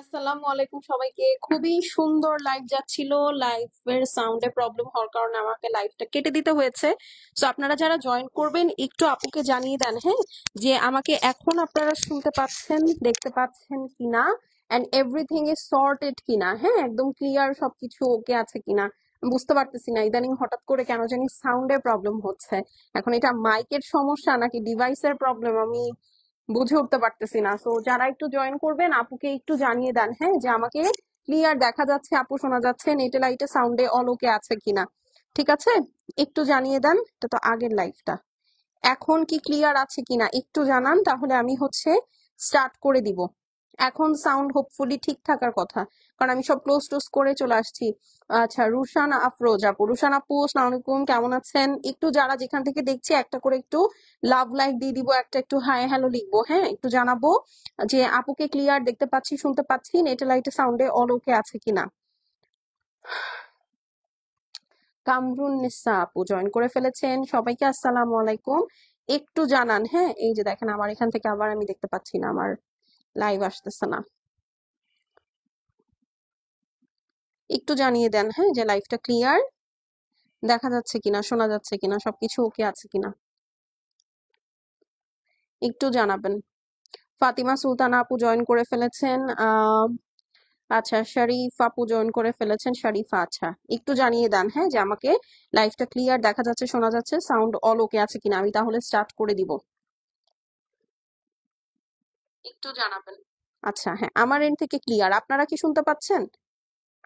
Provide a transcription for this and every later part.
আসসালামু আলাইকুম সবাইকে। খুবই সুন্দর লাইভ যাচ্ছিল। লাইভের সাউন্ডে প্রবলেম হওয়ার কারণে আমাকে লাইভটা কেটে দিতে হয়েছে। সো আপনারা যারা জয়েন করবেন একটু আপুকে জানিয়ে দেন, হ্যাঁ, যে আমাকে এখন আপনারা শুনতে পাচ্ছেন, দেখতে পাচ্ছেন কিনা, এন্ড এভরিথিং ইজ সর্টেড কিনা, হ্যাঁ, একদম ক্লিয়ার সবকিছু ওকে আছে কিনা। বুঝতে পারতেছি না ইদানিং হঠাৎ করে কেন জানি সাউন্ডের প্রবলেম হচ্ছে। এখন এটা মাইকের সমস্যা নাকি ডিভাইসের প্রবলেম আমি বুঝে উঠতে পারতেছি না। সো যারা একটু জয়েন করবেন আপুকে একটু জানিয়ে দেন, হ্যাঁ, যে আমাকে ক্লিয়ার দেখা যাচ্ছে, আপু শোনা যাচ্ছে, নেটে লাইটে সাউন্ডে অল ওকে আছে কিনা। ঠিক আছে, একটু জানিয়ে দেন। এটা তো আগের লাইভটা, এখন কি ক্লিয়ার আছে কিনা একটু জানান, তাহলে আমি স্টার্ট করে দিব। এখন সাউন্ড হোপফুলি ঠিক থাকার কথা, কারণ আমি সব ক্লোজ টোজ করে চলে আসছি। আচ্ছা, রুশান আফরোজ আপু, রুশান আপু আসসালামু আলাইকুম, কেমন আছেন? একটু যারা যেখান থেকে দেখছি একটা করে একটু লাভ লাইক দিয়ে দিব, একটা একটু হাই হ্যালো লিখবো, হ্যাঁ, একটু জানাবো যে আপুকে ক্লিয়ার দেখতে পাচ্ছি, শুনতে পাচ্ছি, নেটে লাইটে সাউন্ডে অল ওকে আছে কিনা। কামরুন নিসা আপু জয়েন করে ফেলেছেন, সবাইকে আসসালামু আলাইকুম। একটু জানান, হ্যাঁ, এই যে দেখেন আমার এখান থেকে আবার আমি দেখতে পাচ্ছি না, আমার লাইভ আসতেছে না। একটু জানিয়ে দেন, হ্যাঁ, যে লাইভটা ক্লিয়ার দেখা যাচ্ছে কিনা, শোনা যাচ্ছে কিনা, সবকিছু ওকে আছে কিনা একটু জানাবেন। ফাতিমা সুলতানা আপু জয়েন করে ফেলেছেন। আচ্ছা, শরীফ আপু জয়েন করে ফেলেছেন, শরীফা, আচ্ছা, একটু জানিয়ে দেন, হ্যাঁ, যে আমাকে লাইভটা ক্লিয়ার দেখা যাচ্ছে, শোনা যাচ্ছে, সাউন্ড অল ওকে আছে কিনা, আমি তাহলে স্টার্ট করে দিব। একটু জানাবেন। আচ্ছা, হ্যাঁ, আমার এন্ড থেকে ক্লিয়ার। আপনারা কি শুনতে পাচ্ছেন?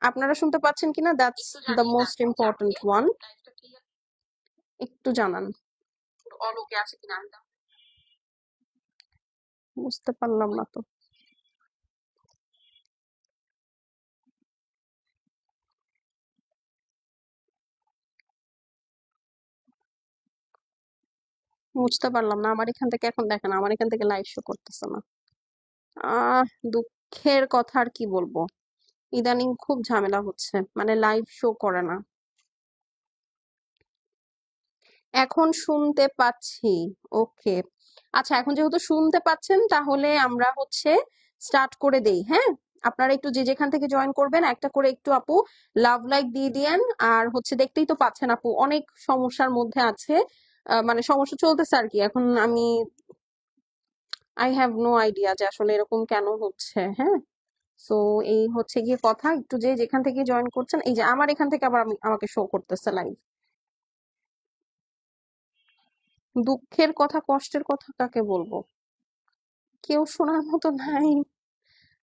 আপনারা শুনতে পাচ্ছেন কিনা, that's the most important one. একটু জানান অল ওকে আছে কিনা, আমি বুঝতে পারলাম না তো। বুঝতে পারলাম না, আমার এখান থেকে এখন দেখেন, আমার এখান থেকে লাইভ শো করতেছে না। আহ দুঃখের কথা আর কি বলবো, ইদানিং খুব ঝামেলা হচ্ছে, মানে লাইভ শো করে না। এখন শুনতে পাচ্ছি, ওকে। আচ্ছা, এখন যেহেতু শুনতে পাচ্ছেন তাহলে আমরা স্টার্ট করে দেই, হ্যাঁ। আপনারা একটু যে যেখান থেকে জয়েন করবেন একটা করে একটু আপু লাভ লাইক দিয়ে দিয়েন। আর দেখতেই তো পাচ্ছেন আপু অনেক সমস্যার মধ্যে আছে, মানে সমস্যা চলতেছে আর কি। এখন আমি আই হ্যাভ নো আইডিয়া যে আসলে এরকম কেন হচ্ছে, হ্যাঁ। সো এই গিয়ে কথা, একটু যে যেখান থেকে জয়েন করছেন, এই যে আমার এখান থেকে আবার আমাকে শো করতেছে লাইভ। দুঃখের কথা, কষ্টের কথা কাকে বলবো, কেউ শোনার মতো নাই।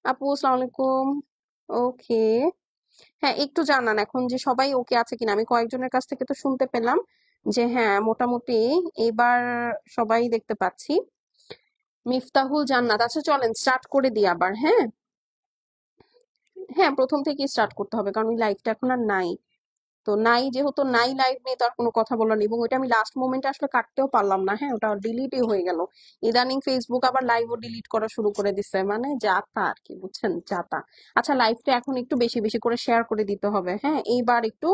আপু আসসালামু আলাইকুম। ওকে, হ্যাঁ, একটু জানান এখন যে সবাই ওকে আছে কিনা। আমি কয়েকজনের কাছ থেকে তো শুনতে পেলাম যে হ্যাঁ, মোটামুটি এবার সবাই দেখতে পাচ্ছি। মিফতাহুল জান্নাত, আচ্ছা চলেন স্টার্ট করে দিই আবার, হ্যাঁ। হ্যাঁ, প্রথম থেকে স্টার্ট করতে হবে, কারণ ওই লাইভটা এখন আর নাই। তো নাই, যেহেতু নাই লাইভ নিয়ে তো আর কোনো কথা বলার নেই, এবং ওইটা আমি লাস্ট মোমেন্টে আসলে কাটতেও পারলাম না, হ্যাঁ, ওটা ডিলিটই হয়ে গেল। ইদানিং ফেসবুক আবার লাইভও ডিলিট করা শুরু করে দিছে, মানে যাতা আর কি, বুঝছেন, যাতা। আচ্ছা, লাইভটা এখন একটু বেশি বেশি করে শেয়ার করে দিতে হবে, হ্যাঁ, এইবার একটু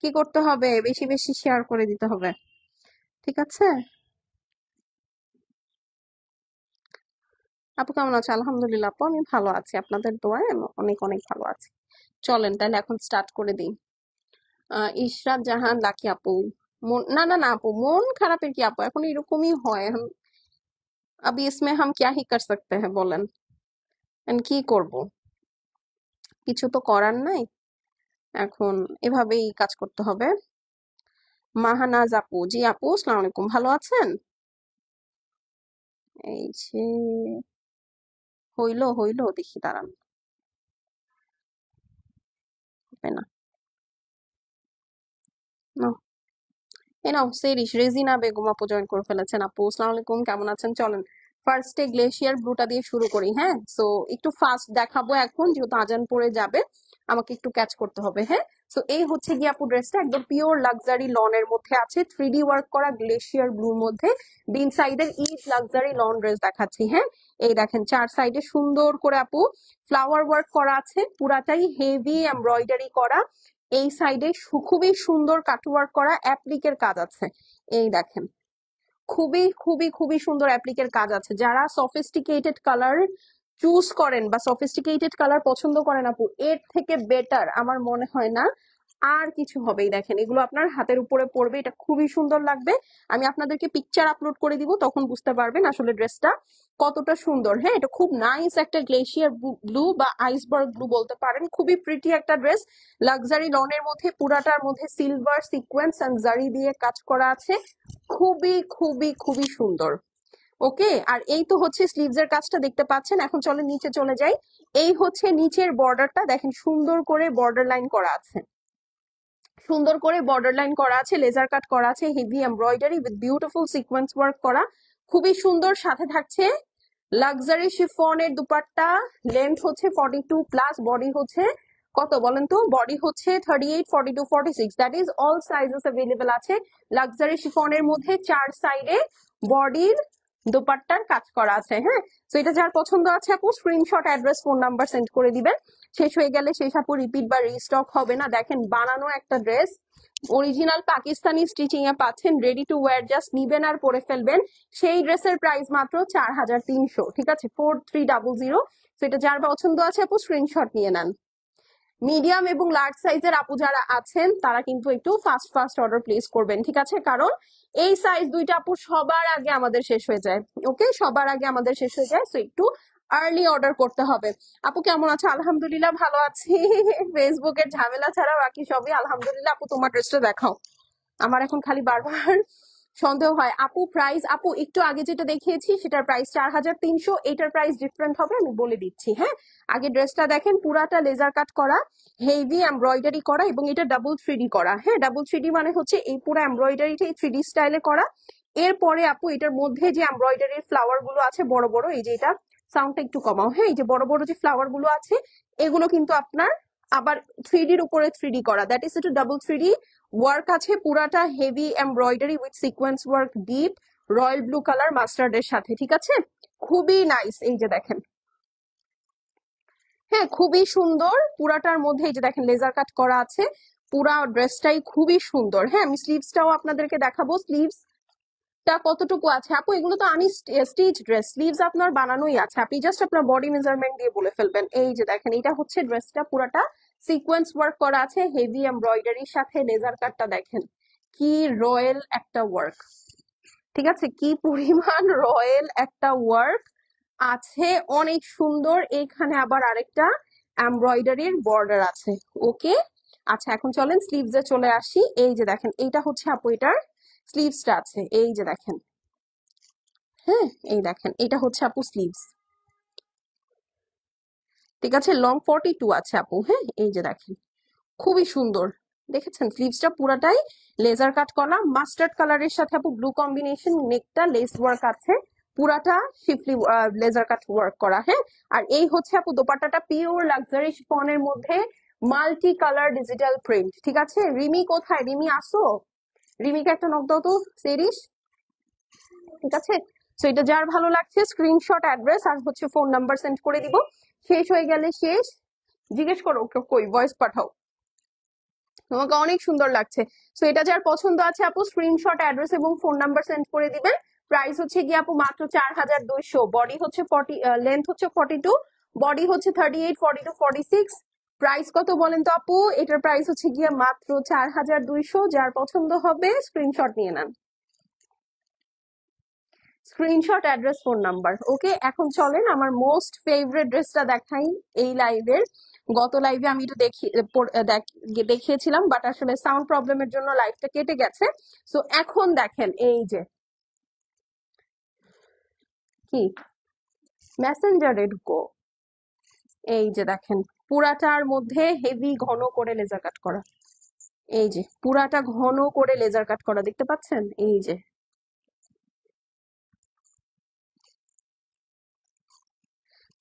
কি করতে হবে, বেশি বেশি শেয়ার করে দিতে হবে। ঠিক আছে। আপু কেমন আছে? আলহামদুলিল্লাহ আপু, আমি ভালো আছি, আপনাদের দোয়ায় আমি অনেক অনেক ভালো আছি। চলেন তাহলে এখন স্টার্ট করে দিই। ইশরাত জাহান লাকি আপু, না না না আপু, মন খারাপের কি আপু, এখন এরকমই হয়। এখন अभी इसमें हम क्या ही कर सकते हैं বলেন, and কি করব, কিছু তো করার নাই। এখন এভাবেই কাজ করতে হবে। মাহানাজ আপু, জি আপু আসসালামু আলাইকুম, ভালো আছেন? এই যে হইলো হইলো, দেখি দাঁড়ান, হবে না। নাও, এই নাও সেরিস, রেজিনা বেগম আপু জয়েন করে ফেলেছেন। আপু আসসালামু আলাইকুম, কেমন আছেন? চলেন ফার্স্টে গ্লেশিয়ার ব্লুটা দিয়ে শুরু করি, হ্যাঁ। সো একটু ফাস্ট দেখাবো এখন, যেহেতু আজান পড়ে যাবে, আমাকে একটু ক্যাচ করতে হবে, হ্যাঁ। সো এই গিয়ে আপু ড্রেসটা একদম পিওর লাক্সারি লনের মধ্যে আছে, 3D ওয়ার্ক করা গ্লেশিয়ার ব্লুর মধ্যে। বিন সাইডের ঈদ লাক্সারি লন ড্রেস দেখাচ্ছি, হ্যাঁ। এই দেখেন চার সাইডে সুন্দর করে আপু ফ্লাওয়ার ওয়ার্ক করা আছে, পুরাটাই হেভি এমব্রয়ডারি করা। এই সাইডে খুবই সুন্দর কাটওয়ার্ক করা অ্যাপ্লিকের কাজ আছে। এই দেখেন, খুবই খুবই খুবই সুন্দর অ্যাপ্লিকের কাজ আছে। যারা সফিস্টিকেটেড কালার চুজ করেন বা সফিস্টিকেটেড কালার পছন্দ করেন আপু, এর থেকে বেটার আমার মনে হয় না আর কিছু হবেই। দেখেন এগুলো আপনার হাতের উপরে পড়বে, এটা খুবই সুন্দর লাগবে। আমি আপনাদেরকে পিকচার আপলোড করে দিব, তখন বুঝতে পারবেন আসলে ড্রেসটা কতটা সুন্দর। হ্যাঁ, এটা খুব নাইস একটা গ্লেশিয়ার ব্লু বা আইসবার্গ ব্লু বলতে পারেন, খুবই প্রিটি একটা ড্রেস। লাক্সারি লনের মধ্যে পুরাটার মধ্যে সিলভার সিকোয়েন্স এন্ড জারি দিয়ে কাজ করা আছে, খুবই খুবই খুবই সুন্দর। ওকে, আর এই তো হচ্ছে স্লিভস এর কাজটা দেখতে পাচ্ছেন। এখন চলে নিচে চলে যাই। এই হচ্ছে নিচের বর্ডারটা, দেখেন সুন্দর করে বর্ডার লাইন করা আছে, সুন্দর করে বর্ডার লাইন করা আছে, লেজার কাট করা আছে, heavy embroidery with beautiful sequence work করা, খুবই সুন্দর। সাথে থাকছে লাক্সারি শিফনের দুপাট্টা, লেন্থ হচ্ছে 42 প্লাস, বডি হচ্ছে কত বলেন তো, বডি হচ্ছে 38, 42, 46, that is all sizes available আছে। লাক্সারি শিফনের মধ্যে 4 সাইডে বডির দোপাট্টার কাজ করা আছে। হ্যাঁ, তো এটা যার পছন্দ আছে আপু screenshot, address, phone number send করে দিবেন। শেষ হয়ে গেলে শেষ আপু, রিপিট বা রিস্টক হবে না। দেখেন বানানো একটা ড্রেস, অরিজিনাল পাকিস্তানি স্টিচিং এ পাচ্ছেন, রেডি টু ওয়্যার, জাস্ট নিবেন আর পরে ফেলবেন। সেই ড্রেসের প্রাইস মাত্র 4300, ঠিক আছে, 4300। তো এটা যার পছন্দ আছে আপু স্ক্রিনশট নিয়ে নেন। মিডিয়াম এবং লার্জ সাইজের আপু যারা আছেন তারা কিন্তু একটু ফাস্ট ফাস্ট অর্ডার প্লেস করবেন, ঠিক আছে, কারণ এই সাইজ দুইটা আপু সবার আগে আমাদের শেষ হয়ে যায়। ওকে, সবার আগে আমাদের শেষ হয়ে যায়, তো একটু আর্লি অর্ডার করতে হবে। আপু কেমন আছো? আলহামদুলিল্লাহ ভালো আছি। ফেসবুকের ঝামেলা ছাড়া বাকি সবই আলহামদুলিল্লাহ। আপু তোমার ড্রেসটা দেখাও, আমার এখন খালি বারবার সন্দেহ হয়। আপু প্রাইস, আপু একটু আগে যেটা দেখিয়েছি সেটার প্রাইস 4300, এটার প্রাইস ডিফারেন্ট হবে, আমি বলে দিচ্ছি। হ্যাঁ, আগে ড্রেসটা দেখেন, পুরাটা লেজার কাট করা, হেভি এমব্রয়ডারি করা, এবং এটা ডাবল 3D করা। হ্যাঁ, ডাবল 3D মানে হচ্ছে এই পুরো এমব্রয়ডারিটাই 3D স্টাইলে করা। এরপরে আপু এটার মধ্যে যে এমব্রয়ডারির ফ্লাওয়ার গুলো আছে বড় বড়, এই যে এটা সাউন্ডটা একটু কমাও। হ্যাঁ, এই যে বড় বড় যে ফ্লাওয়ার গুলো আছে এগুলো কিন্তু আপনার আবার 3Dর উপরে 3D করা, দ্যাট ইজ এটা ডাবল 3D ওয়ার্ক আছে। পুরাটা heavy embroidery with sequence work, deep royal blue colour মাস্টার্ডের সাথে, ঠিক আছে, খুবই নাইস। এই যে দেখেন, হ্যাঁ খুবই সুন্দর। পুরাটার মধ্যে এই যে দেখেন লেজার কাট করা আছে, পুরা ড্রেসটাই খুবই সুন্দর। হ্যাঁ, আমি স্লিভসটাও আপনাদেরকে দেখাবো, স্লিভস টা কতটুকু আছে আপু। এগুলো তো আনি স্টিচ ড্রেস, স্লিভস আপনার বানানোই আছে, আপনি জাস্ট আপনার বডি মেজারমেন্ট দিয়ে বলে ফেলবেন। এই যে দেখেন, এটা হচ্ছে ড্রেসটা, পুরাটা সিকোয়েন্স ওয়ার্ক করা আছে, হেভি এমব্রয়ডারির সাথে লেজার কাটটা দেখেন কি রয়্যাল একটা ওয়ার্ক, ঠিক আছে, কি পরিমাণ রয়্যাল একটা ওয়ার্ক আছে, অনেক সুন্দর। এখানে আবার আরেকটা এমব্রয়ডারির বর্ডার আছে। ওকে, আচ্ছা এখন চলেন স্লিভস এ চলে আসি। এই যে দেখেন, এইটা হচ্ছে আপু এটার স্লিভসটা আছে, এই যে দেখেন। হ্যাঁ, এই দেখেন এটা হচ্ছে আপু স্লিভস, ঠিক আছে, লং 42 আছে আপু। হ্যাঁ, এই যে দেখেন খুবই সুন্দর, দেখেছেন স্লিভসটা পুরাটাই লেজার কাট করা, মাস্টার্ড কালারের সাথে আপু ব্লু কম্বিনেশন, নেকটা লেস ওয়ার্ক আছে, পুরাটা শিফলি লেজার কাট ওয়ার্ক করা। হ্যাঁ, আর এই হচ্ছে আপু দোপাট্টাটা, পিওর লাক্সারি শিফনের মধ্যে মাল্টি কালার ডিজিটাল প্রিন্ট, ঠিক আছে। রিমি কোথায়? রিমি আসো, রিমিকে একটা নক দাও তো সেরিস, ঠিক আছে। তো এটা যার ভালো লাগছে স্ক্রিনশট, অ্যাড্রেস আর হচ্ছে ফোন নাম্বার সেন্ড করে দিব। শেষ হয়ে গেলে শেষ, জিজ্ঞেস করো ওকে, কই ভয়েস পাঠাও, তোমাকে অনেক সুন্দর লাগছে। তো এটা যার পছন্দ আছে আপু স্ক্রিনশট, অ্যাড্রেস এবং ফোন নাম্বার সেন্ড করে দিবেন। প্রাইস হচ্ছে গিয়ে আপু মাত্র 4200, বডি হচ্ছে 40, লেন্থ হচ্ছে 42, বডি হচ্ছে 38, 42, 46। প্রাইস কত বলেন তো আপু? এটার প্রাইস হচ্ছে গিয়ে মাত্র 4200। যার পছন্দ হবে স্ক্রিনশট নিয়ে নেন, স্ক্রিনশট, অ্যাড্রেস, ফোন নাম্বার। ওকে, এখন চলেন আমার মোস্ট ফেভারিট ড্রেসটা দেখাই এই লাইভের। গত লাইভে আমি এটা দেখিয়েছিলাম, বাট আসলে সাউন্ড প্রবলেমের জন্য লাইভটা কেটে গেছে। সো এখন দেখেন, এই যে কি মেসেঞ্জারে ঢুকো, এই যে দেখেন পুরাটার মধ্যে হেভি ঘন করে লেজার কাট করা, এই যে পুরাটা ঘন করে লেজার কাট করা, দেখতে পাচ্ছেন? এই যে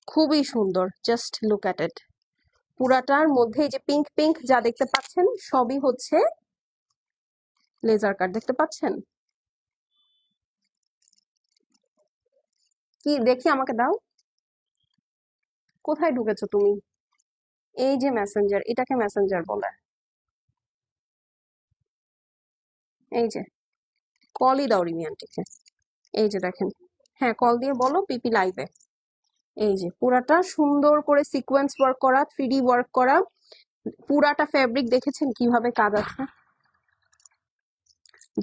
খুবই সুন্দর, জাস্ট লুক অ্যাট ইট। পুরাটার মধ্যে এই যে পিঙ্ক পিঙ্ক যা দেখতে পাচ্ছেন সবই হচ্ছে লেজার কাট, দেখতে পাচ্ছেন? কি দেখি, আমাকে দাও, কোথায় ঢুকেছো তুমি? এই যে মেসেঞ্জার, এটাকে মেসেঞ্জার বলে, এই যে কলই দাও রিমি আন্টিকে। এই যে দেখেন, হ্যাঁ কল দিয়ে বলো পিপি লাইভে, এই যে পুরাটা সুন্দর করে সিকোয়েন্স ওয়ার্ক করা, 3D ওয়ার্ক করা, পুরাটা ফেব্রিক দেখেছেন কিভাবে কাজ আছে,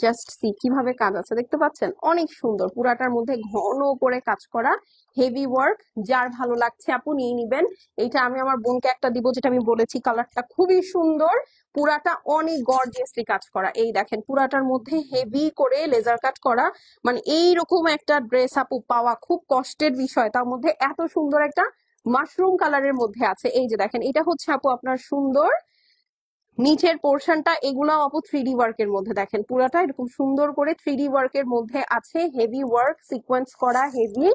জাস্ট সি কিভাবে কাজ আছে দেখতে পাচ্ছেন, অনেক সুন্দর, পুরাটার মধ্যে ঘন করে কাজ করা, হেভি ওয়ার্ক। যার ভালো লাগছে আপু নিয়ে নিবেন। এইটা আমি আমার বোনকে একটা দিব, যেটা আমি বলেছি, কালারটা খুবই সুন্দর, পুরাটা অনেক গর্জিয়াসলি কাজ করা। এই দেখেন পুরাটার মধ্যে হেভি করে লেজার কাট করা, মানে এইরকম একটা ড্রেস আপু পাওয়া খুব কষ্টের বিষয়, তার মধ্যে এত সুন্দর একটা মাশরুম কালারের মধ্যে আছে। এই যে দেখেন এটা হচ্ছে আপু আপনার সুন্দর নিচের পোর্শনটা, এগুলো আপু 3D ওয়ার্কের মধ্যে, দেখেন পুরাটা এরকম সুন্দর করে 3D ওয়ার্কের মধ্যে আছে, হেভি ওয়ার্ক সিকোয়েন্স করা, হেভি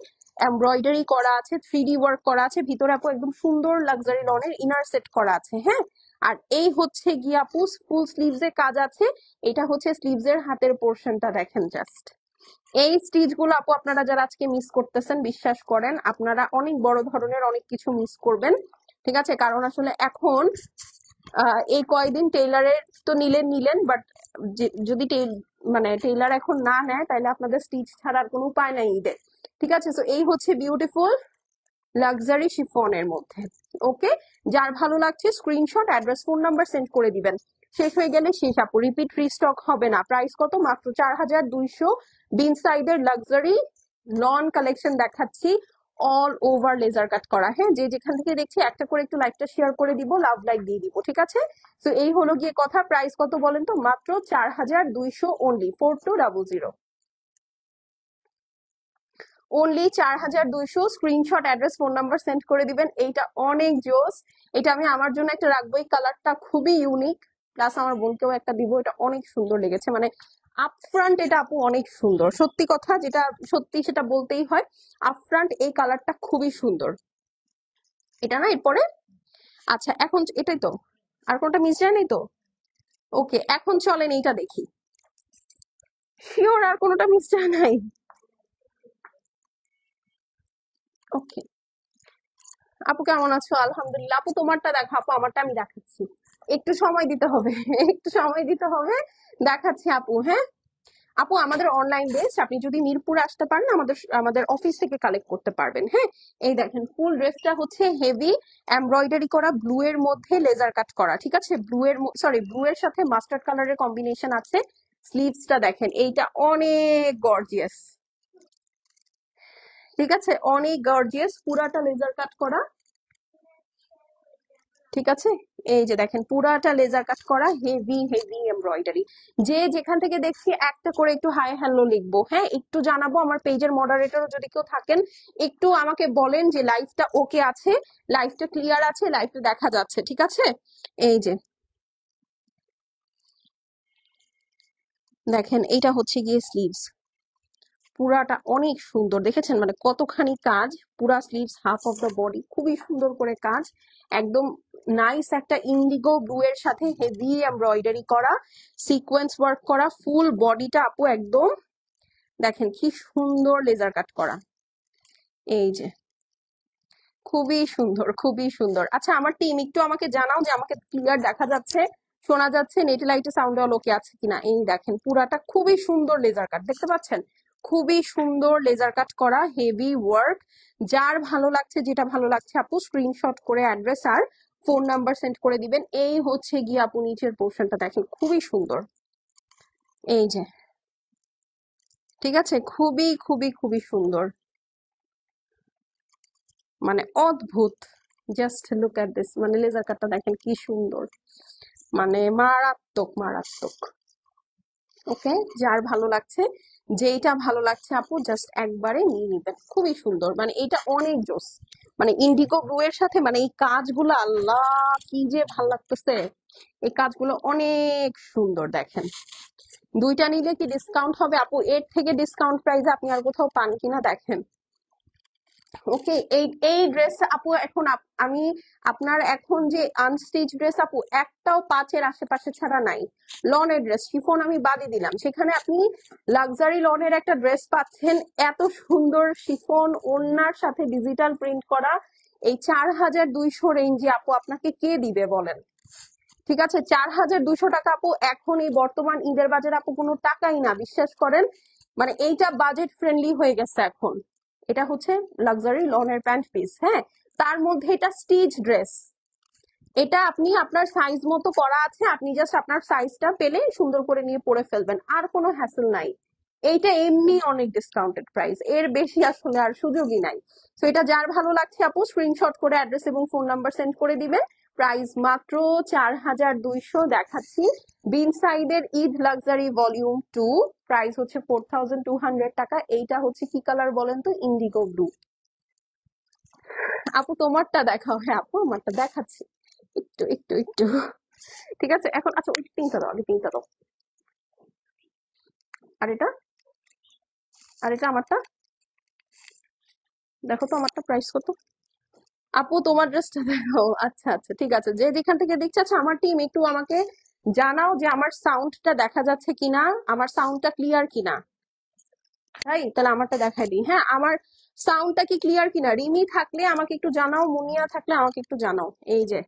এমব্রয়ডারি করা আছে, 3D ওয়ার্ক করা আছে, ভিতরে আপু একদম সুন্দর লাক্সারি লনের ইনার সেট করা আছে। হ্যাঁ, আর এই হচ্ছে গিয়ে আপু ফুল স্লিভস এর কাজ আছে। এটা হচ্ছে স্লিভস এর হাতের পোর্শনটা, দেখেন জাস্ট এই স্টিচ গুলো আপু আপনারা যারা আজকে মিস করতেছেন, বিশ্বাস করেন আপনারা অনেক বড় ধরনের অনেক কিছু মিস করবেন। ঠিক আছে, কারণ আসলে এখন এই কয়দিন টেইলারের তো নিলেন বাট যদি মানে টেইলার এখন না নেয় তাহলে আপনাদের স্টিচ ছাড়ার কোনো উপায় নাই ঈদের। ঠিক আছে, তো এই হচ্ছে বিউটিফুল লাক্সারি শিফনের মধ্যে। ওকে, যার ভালো লাগছে screenshot, address, phone number send করে দিবেন। শেষ হয়ে গেলে শেষ আপু, রিপিট রিস্টক হবে না। প্রাইস কত? মাত্র 4200। বিন সাইডের লাক্সারি লন কালেকশন দেখাচ্ছি, অল ওভার লেজার কাট করা। হ্যাঁ, যে যেখান থেকে দেখছি একটা করে একটু লাইকটা শেয়ার করে দিব, লাভ লাইক দিয়ে দিব। ঠিক আছে, তো এই হলো গিয়ে কথা। প্রাইস কত বলেন তো? মাত্র 4200 only, 4200 only, 4200। Screenshot, address, phone number send করে দিবেন। এইটা অনেক জোস, এটা আমি আমার জন্য একটা রাখবো। এই কালারটা খুবই ইউনিক, প্লাস আমার বোনকেও একটা দিব। এটা অনেক সুন্দর লেগেছে, মানে আপফ্রন্ট এটা আপু অনেক সুন্দর, সত্যি কথা যেটা সত্যি সেটা বলতেই হয়। আপফ্রন্ট এই কালারটা খুবই সুন্দর। এটা না এরপরে, আচ্ছা এখন এটাই তো, আর কোনটা মিস যায় নাই তো? ওকে, এখন চলেন এইটা দেখি। শিওর আর কোনোটা মিস যায় নাই? ওকে, আপু কেমন আছো? আলহামদুলিল্লাহ। আপু তোমারটা দেখো, আপু আমারটা আমি দেখাচ্ছি, একটু সময় দিতে হবে একটু সময় দিতে হবে, দেখাচ্ছি আপু। হ্যাঁ আপু, আমাদের অনলাইন বেস, আপনি যদি মিরপুরে আসতে পারেন আমাদের আমাদের অফিস থেকে কালেক্ট করতে পারবেন। হ্যাঁ, এই দেখেন ফুল ড্রেসটা হচ্ছে হেভি এমব্রয়ডারি করা, ব্লু এর মধ্যে লেজার কাট করা। ঠিক আছে, ব্লু এর সাথে মাস্টার্ড কালারের কম্বিনেশন আছে। স্লিভসটা দেখেন, এইটা অনেক গর্জিয়াস। ঠিক আছে, অনেক গর্জিয়াস, পুরাটা লেজার কাট করা। ঠিক আছে, এই যে দেখেন পুরাটা লেজার কাট করা, হেভি হেভি এমব্রয়ডারি। যে যেখান থেকে দেখছি একটা করে একটু হাই হ্যালো লিখবো। হ্যাঁ, একটু জানাবো, আমার পেজের মডারেটরও যদি কেউ থাকেন একটু আমাকে বলেন যে লাইভটা ওকে আছে, লাইভটা ক্লিয়ার আছে, লাইভটা দেখা যাচ্ছে। ঠিক আছে, এই যে দেখেন এইটা হচ্ছে গিয়ে স্লিভস, পুরাটা অনেক সুন্দর, দেখেছেন মানে কতখানি কাজ। পুরা sleeves, half of the body, খুবই সুন্দর করে কাজ, একদম নাইস একটা ইন্ডিগো ব্লু এর সাথে হেভি এমব্রয়ডারি করা, সিকোয়েন্স ওয়ার্ক করা, ফুল বডিটা আপু একদম দেখেন কি সুন্দর লেজার কাট করা। এই যে খুবই সুন্দর, খুবই সুন্দর। আচ্ছা আমার টিম একটু আমাকে জানাও যে আমাকে ক্লিয়ার দেখা যাচ্ছে, শোনা যাচ্ছে, নেট লাইটে সাউন্ড অল ওকে আছে কিনা। এই দেখেন পুরাটা খুবই সুন্দর লেজার কাট, দেখতে পাচ্ছেন খুবই সুন্দর লেজার কাট করা, হেভি ওয়ার্ক। যার ভালো লাগছে, যেটা ভালো লাগছে আপু স্ক্রিনশট করে অ্যাড্রেস আর ফোন নাম্বার সেন্ড করে দিবেন। এই হচ্ছে গিয়ে আপু নিচের পোর্শনটা দেখেন, খুবই সুন্দর। এই যে ঠিক আছে, খুবই খুবই খুবই সুন্দর, মানে অদ্ভুত। জাস্ট লুক এট দিস, মানে লেজার কাটটা দেখেন কি সুন্দর, মানে মারাত্মক মারাত্মক। ওকে, যার ভালো লাগছে, যেইটা ভালো লাগছে আপু জাস্ট একবারে নিয়ে নিবেন, খুবই সুন্দর, মানে এটা অনেক জোস। মানে ইন্ডিগো ব্লু এর সাথে মানে এই কাজগুলো, আল্লাহ কি যে ভাল লাগতেছে, এই কাজগুলো অনেক সুন্দর। দেখেন দুইটা নিলে কি ডিসকাউন্ট হবে আপু? এর থেকে ডিসকাউন্ট প্রাইসে আপনি আর কোথাও পান কিনা দেখেন। ওকে, এই এই ড্রেস আপু এখন আমি আপনার এখন যে আনস্টিচ ড্রেস আপু একটাও 5-এর আশেপাশে ছাড়া নাই। লনের ড্রেস শিফন আমি বাদই দিলাম, সেখানে আপনি লাক্সারি লনের একটা ড্রেস পাচ্ছেন এত সুন্দর শিফন ওড়নার সাথে ডিজিটাল প্রিন্ট করা। এই 4200 রেঞ্জে আপু আপনাকে কে দিবে বলেন? ঠিক আছে, 4200 টাকা আপু এখন এই বর্তমান ঈদের বাজারে আপু কোনো টাকাই না, বিশ্বাস করেন। মানে এইটা বাজেট ফ্রেন্ডলি হয়ে গেছে এখন, এটা হচ্ছে লাক্সারি লনের প্যান্ট পিস, হ্যাঁ। তার মধ্যে এটা স্টিচ ড্রেস, এটা আপনি আপনার সাইজ মতো করা আছে, আপনি জাস্ট আপনার সাইজটা পেলে সুন্দর করে নিয়ে পরে ফেলবেন, আর কোনো হ্যাসেল নাই। এইটা এমনি অনেক ডিসকাউন্টেড প্রাইস, এর বেশি আসলে আর সুযোগই নাই। তো এটা যার ভালো লাগছে আপু স্ক্রিনশট করে অ্যাড্রেস এবং ফোন নাম্বার সেন্ড করে দিবেন। প্রাইস মাত্র 4200 দেখাচ্ছি। বিন সাইডের ঈদ লাক্সারি ভলিউম 2, প্রাইস হচ্ছে 4200 টাকা। এইটা হচ্ছে কি কালার বলেন তো? Indigo blue. আপু তোমারটা দেখাও। হ্যাঁ আপু আমারটা দেখাচ্ছি, একটু একটু একটু। ঠিক আছে এখন, আচ্ছা ওই পিঙ্কটা দাও, আগে পিঙ্কটা দাও। আর এটা, আর এটা আমারটা দেখো তো, আমারটা প্রাইস কত? আপু তোমার ড্রেসটা দেখো। আচ্ছা আচ্ছা ঠিক আছে, যে যেখান থেকে দেখছে। আচ্ছা আমার টিম একটু আমাকে জানাও যে আমার সাউন্ডটা দেখা যাচ্ছে কিনা, আমার সাউন্ডটা ক্লিয়ার কিনা। তাই তাহলে আমারটা দেখাই দিই। হ্যাঁ আমার সাউন্ডটা কি ক্লিয়ার কিনা? রিমি থাকলে আমাকে একটু জানাও, মুনিয়া থাকলে আমাকে একটু জানাও। এই যে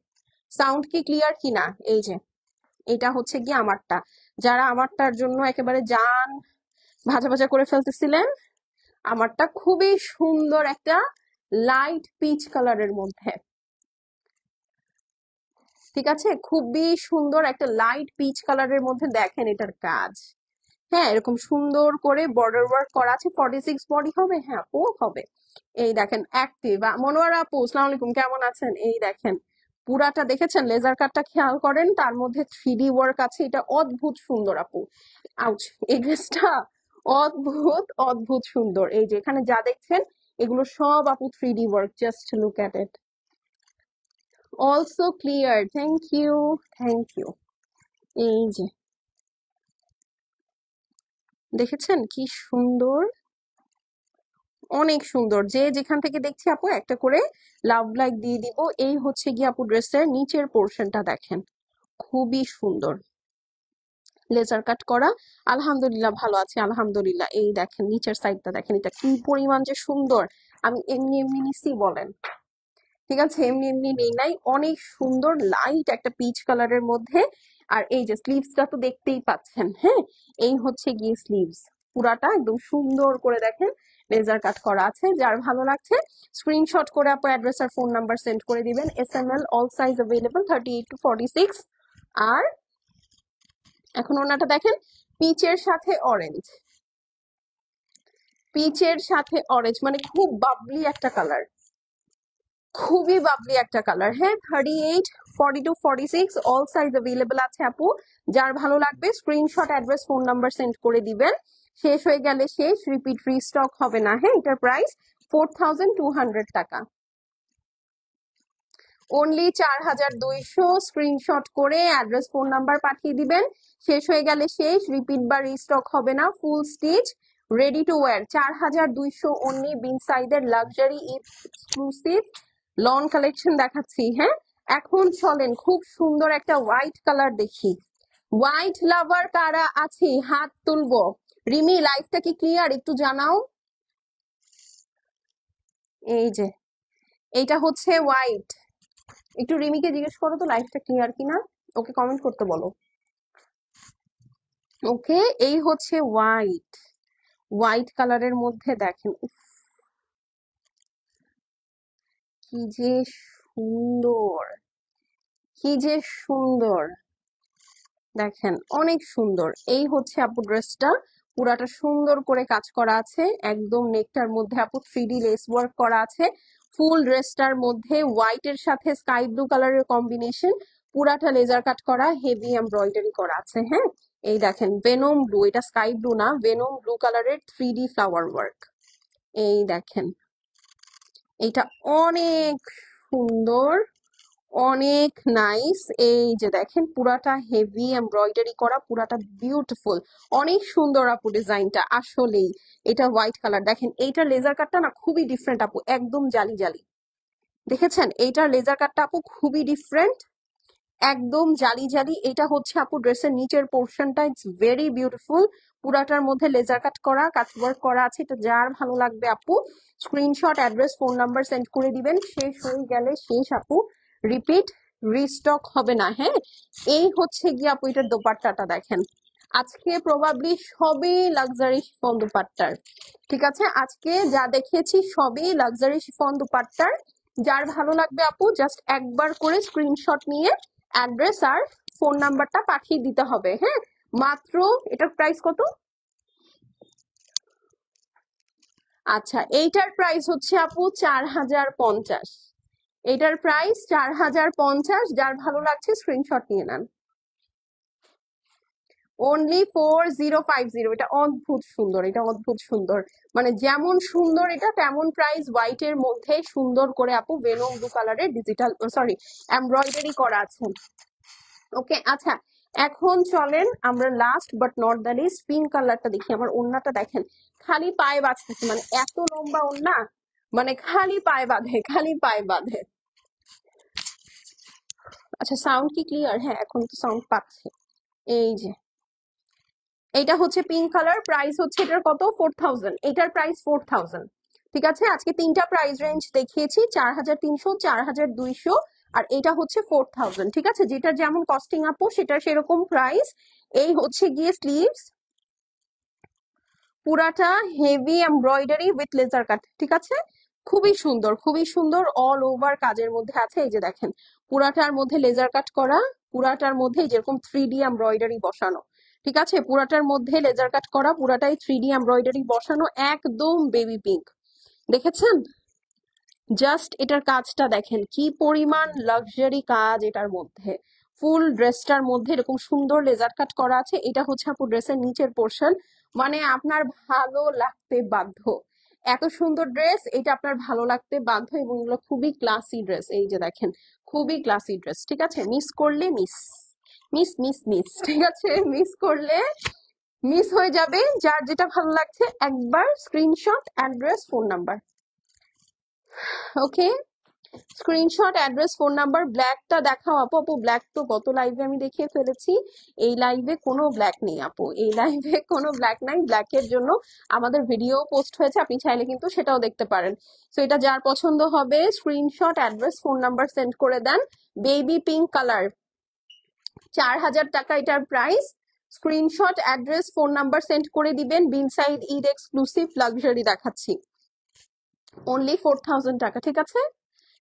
সাউন্ড কি ক্লিয়ার কিনা। এই যে এটা হচ্ছে কি আমারটা, যারা আমারটার জন্য একেবারে জান ভাজা ভাজা করে ফেলতেছিলেন, আমারটা খুবই সুন্দর একটা লাইট পিচ কালারের মধ্যে, ঠিক আছে, খুবই সুন্দর একটা লাইট পিচ কালারের মধ্যে। দেখেন এটার কাজ, হ্যাঁ এরকম সুন্দর করে বর্ডার ওয়ার্ক করা আছে। 46 বডি হবে, হ্যাঁ আপু হবে। এই দেখেন অ্যাক্টিভ মনোয়ারা আপু, আসসালামু আলাইকুম, কেমন আছেন? এই দেখেন পুরাটা দেখেছেন, লেজার কাটটা খেয়াল করেন, তার মধ্যে 3D ওয়ার্ক আছে, এটা অদ্ভুত সুন্দর আপু। আউচ, এই ড্রেসটা অদ্ভুত অদ্ভুত সুন্দর। এই যে এখানে যা দেখছেন এগুলো সব আপু 3D work, just look at it. Also clear, thank you thank you. এই যে দেখেছেন কি সুন্দর, অনেক সুন্দর। যে যেখান থেকে দেখছি আপু একটা করে লাভ লাইক দিয়ে দিব। এই হচ্ছে গিয়ে আপু ড্রেসের নিচের পোর্শনটা দেখেন, খুবই সুন্দর লেজার কাট করা। আলহামদুলিল্লাহ ভালো আছে, আলহামদুলিল্লাহ। এই দেখেন নিচের সাইডটা দেখেন, এটা কি পরিমাণ যে সুন্দর। আমি এমনি এমনি নিছি বলেন, ঠিক আছে, এমনি এমনি নেই নাই, অনেক সুন্দর লাইট একটা পিচ কালারের মধ্যে। আর এই যে স্লিভসটা তো দেখতেই পাচ্ছেন, হ্যাঁ এই হচ্ছে গিয়ে স্লিভস, পুরাটা একদম সুন্দর করে দেখেন লেজার কাট করা আছে। যার ভালো লাগছে স্ক্রিনশট করে আপনার অ্যাড্রেস আর ফোন নাম্বার সেন্ড করে দিবেন। SML all size available 38 to 46। আর এখন ওনাটা দেখেন, পিচের সাথে অরেঞ্জ, পিচের সাথে অরেঞ্জ মানে খুব বাবলি একটা কালার, খুবই বাবলি একটা কালার। হ্যাঁ 38, 42, 46 অল সাইজ অ্যাভেলেবল আছে আপু। যার ভালো লাগবে screenshot address phone number send করে দিবেন। শেষ হয়ে গেলে শেষ, রিপিট রিস্টক হবে না। হ্যাঁ এটার প্রাইস 4200 টাকা, অনলি 4200। স্ক্রিনশট করে অ্যাড্রেস ফোন নাম্বার পাঠিয়ে দিবেন। শেষ হয়ে গেলে শেষ, রিপিট বা রিস্টক হবে না। Full stitch ready to wear 4200 only. বিন সাইডের লাক্সারি এক্সক্লুসিভ লন কালেকশন দেখাচ্ছি। হ্যাঁ এখন চলেন খুব সুন্দর একটা হোয়াইট কালার দেখি। হোয়াইট লাভার কারা আছে হাত তুলবো। রিমি লাইফটা কি ক্লিয়ার একটু জানাও। এই যে এইটা হচ্ছে হোয়াইট, একটু রিমিকে জিজ্ঞেস করো তো লাইফটা ক্লিয়ার কিনা, ওকে কমেন্ট করতে বলো। ওকে এই হচ্ছে হোয়াইট, হোয়াইট কালারের মধ্যে দেখেন উফ, কি যে সুন্দর, কি যে সুন্দর দেখেন, অনেক সুন্দর। এই হচ্ছে আপু ড্রেসটা, পুরাটা সুন্দর করে কাজ করা আছে, একদম নেকটার মধ্যে আপু 3D লেস ওয়ার্ক করা আছে। ফুল ড্রেসটার মধ্যে হোয়াইট এর সাথে স্কাই ব্লু কালারের কম্বিনেশন, পুরাটা লেজার কাট করা, হেভি এমব্রয়ডারি করা আছে। হ্যাঁ এই দেখেন ভেনম ব্লু, এটা স্কাই ব্লু না, ভেনম ব্লু কালারের 3D ফ্লাওয়ার ওয়ার্ক। এই দেখেন এটা অনেক সুন্দর, অনেক নাইস। এই যে দেখেন পুরাটা হেভি এমব্রয়ডারি করা, পুরাটা বিউটিফুল, অনেক সুন্দর আপু ডিজাইনটা আসলেই। এটা হোয়াইট কালার দেখেন, এইটার লেজার কাটটা না খুবই ডিফারেন্ট আপু, একদম জালি জালি। দেখেছেন এইটার লেজার কাটটা আপু খুবই ডিফারেন্ট, একদম জালি জালি। এটা হচ্ছে আপু ড্রেসের নিচের পোর্শনটা, ইটস ভেরি বিউটিফুল, পুরাটার মধ্যে লেজার কাট করা, কাটওয়ার্ক করা আছে। এটা যার ভালো লাগবে আপু screenshot address phone number send করে দিবেন। শেষ হয়ে গেলে শেষ আপু, রিপিট রিস্টক হবে না। হ্যাঁ এই হচ্ছে গিয়ে আপু এটার দোপাট্টাটা দেখেন, আজকে প্রবাবলি সবই লাক্সারি শিফন দুপাট্টার, ঠিক আছে? আজকে যা দেখিয়েছি সবই লাক্সারি শিফন দুপাট্টার। যার ভালো লাগবে আপু জাস্ট একবার করে স্ক্রিনশট নিয়ে অ্যাড্রেস আর ফোন নাম্বারটা পাঠিয়ে দিতে হবে। হ্যাঁ, মাত্র এটার প্রাইস কত? আচ্ছা, এইটার প্রাইস হচ্ছে আপু 4050। এটার প্রাইস 4050। যার ভালো লাগছে স্ক্রিনশট নিয়ে নেন। অনলি 4050। এটা অদ্ভুত সুন্দর, এটা অদ্ভুত সুন্দর, মানে যেমন সুন্দর এটা তেমন প্রাইস। হোয়াইট এর মধ্যে সুন্দর করে আপু ভেনম ব্লু কালারের ডিজিটাল সরি এমব্রয়ডারি করা আছে। ওকে, আচ্ছা এখন চলেন আমরা last but not the least pink কালারটা দেখি। আমার ওড়নাটা দেখেন, খালি পায়ে বাঁধতেছে, মানে এত লম্বা ওড়না, মানে খালি পায়ে বাঁধে, খালি পায়ে বাঁধে। আচ্ছা সাউন্ড কি ক্লিয়ার? হ্যাঁ এখন তো সাউন্ড পাচ্ছে। এই যে এটা হচ্ছে পিঙ্ক কালার, প্রাইস হচ্ছে এটার কত? 4000। এটার প্রাইস 4000। ঠিক আছে, আজকে তিনটা প্রাইস রেঞ্জ দেখিয়েছি, 4300, 4200 আর এটা হচ্ছে 4000। ঠিক আছে, যেটার যেমন কস্টিং আপু সেটার সেরকম প্রাইস। এই হচ্ছে গিয়ে স্লিভস, পুরাটা heavy embroidery with laser cut. ঠিক আছে, খুবই সুন্দর, খুবই সুন্দর, অল ওভার কাজের মধ্যে আছে। এই যে দেখেন পুরাটার মধ্যে লেজার কাট করা, পুরাটার মধ্যে যেরকম 3D এমব্রয়ডারি বসানো। ঠিক আছে, পুরাটার মধ্যে লেজার কাট করা, পুরাটাই 3D এমব্রয়ডারি বসানো, একদম বেবি পিঙ্ক। দেখেছেন? জাস্ট এটার কাজটা দেখেন কি পরিমাণ লাক্সারি কাজ এটার মধ্যে। ফুল ড্রেসটার মধ্যে এরকম সুন্দর লেজার কাট করা আছে। এটা হচ্ছে আপু ড্রেসের নিচের পোর্শন, মানে আপনার ভালো লাগতে বাধ্য। এত সুন্দর ড্রেস, এটা আপনার ভালো লাগতে বাধ্য এবং এগুলো খুবই ক্লাসি ড্রেস। এই যে দেখেন খুবই ক্লাসি ড্রেস। ঠিক আছে, মিস করলে মিস মিস মিস মিস, ঠিক আছে, মিস করলে মিস হয়ে যাবে। যার যেটা ভালো লাগছে একবার স্ক্রিনশট অ্যাড্রেস ফোন নাম্বার। ওকে, স্ক্রিনশট অ্যাড্রেস ফোন নাম্বার। ব্ল্যাকটা দেখাও আপু। আপু ব্ল্যাক তো গত লাইভে আমি দেখিয়ে ফেলেছি, এই লাইভে কোনো ব্ল্যাক নেই আপু, এই লাইভে কোনো ব্ল্যাক নাই। ব্ল্যাকের জন্য আমাদের ভিডিও পোস্ট হয়েছে, আপনি চাইলে কিন্তু সেটাও দেখতে পারেন। তো এটা যার পছন্দ হবে screenshot address phone number send করে দেন। বেবি পিঙ্ক কালার, 4000 টাকা এটার price. Screenshot address phone number send করে দিবেন। বিন সাইড ঈদ এক্সক্লুসিভ লাক্সারি দেখাচ্ছি, অনলি 4000 টাকা। ঠিক আছে,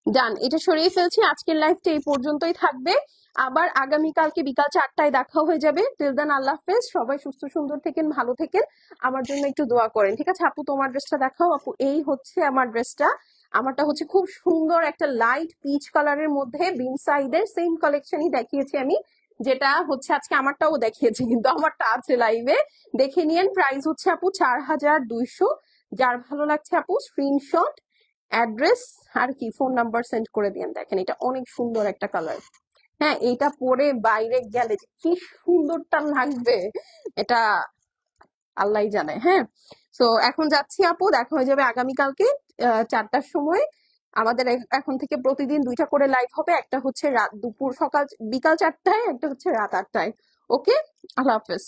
ডান, এটা সরিয়ে ফেলছি। আজকের লাইভটা এই পর্যন্তই থাকবে, আবার আগামীকালকে বিকাল 4টায় দেখা হয়ে যাবে। টিল দেন আল্লাহ হাফেজ, সবাই সুস্থ সুন্দর থেকেন, ভালো থেকেন, আমার জন্য একটু দোয়া করেন। ঠিক আছে আপু, তোমার ড্রেসটা দেখাও। আপু এই হচ্ছে আমার ড্রেসটা, আমারটা হচ্ছে খুব সুন্দর একটা লাইট পিচ কালারের মধ্যে বিন সাইডের সেম কালেকশনই দেখিয়েছি আমি, যেটা হচ্ছে আজকে আমারটাও দেখিয়েছি, কিন্তু আমারটা আছে লাইভে, দেখে নিয়েন। প্রাইস হচ্ছে আপু 4200। যার ভালো লাগছে আপু স্ক্রিনশট অ্যাড্রেস আর কি ফোন নাম্বার সেন্ড করে দিন। দেখেন এটা অনেক সুন্দর একটা কালার। হ্যাঁ, এটা পরে বাইরে গেলে যে কি সুন্দরটা লাগবে এটা আল্লাহই জানে। হ্যাঁ, তো এখন যাচ্ছি আপু, দেখা হয়ে যাবে আগামীকালকে 4টার সময়। আমাদের এখন থেকে প্রতিদিন 2টা করে লাইভ হবে, একটা হচ্ছে রাত দুপুর সকাল বিকাল 4টায়, একটা হচ্ছে রাত 8টায়। ওকে, আল্লাহ হাফেজ।